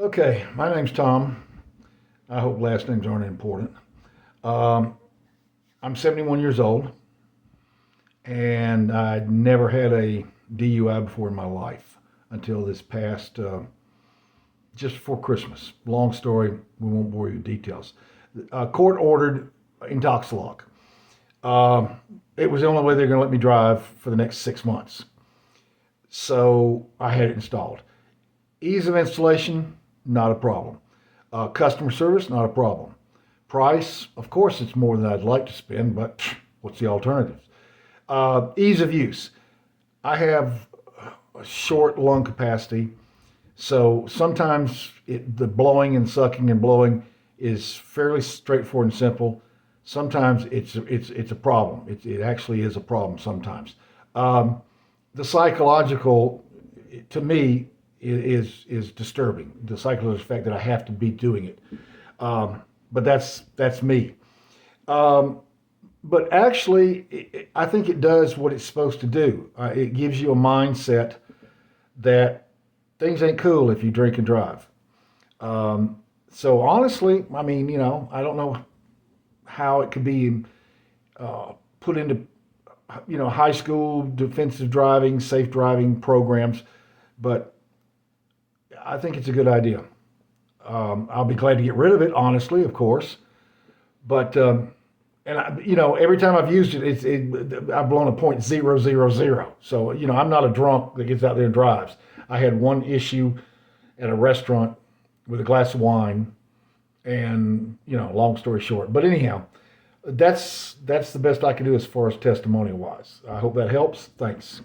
Okay, my name's Tom. I hope last names aren't important. Um, I'm 71 years old, and I'd never had a DUI before in my life until this past, just before Christmas. Long story, we won't bore you with details. Court ordered Intoxalock. It was the only way they're going to let me drive for the next 6 months. So I had it installed. Ease of installation, not a problem. Customer service, not a problem. Price, of course, it's more than I'd like to spend, but what's the alternatives? Ease of use. I have a short lung capacity, so sometimes the blowing and sucking and blowing is fairly straightforward and simple. Sometimes it's a problem. It actually is a problem sometimes. Um, the psychological, to me, is disturbing. The psychological fact that I have to be doing it. But that's me. Um, but actually, I think it does what it's supposed to do. It gives you a mindset that things ain't cool if you drink and drive. So honestly, I mean, I don't know how it could be put into, high school defensive driving, safe driving programs, but I think it's a good idea. I'll be glad to get rid of it, honestly, of course. But every time I've used it, I've blown a .000. So I'm not a drunk that gets out there and drives. I had one issue at a restaurant with a glass of wine, and long story short. But anyhow, that's the best I can do as far as testimonial wise. I hope that helps. Thanks.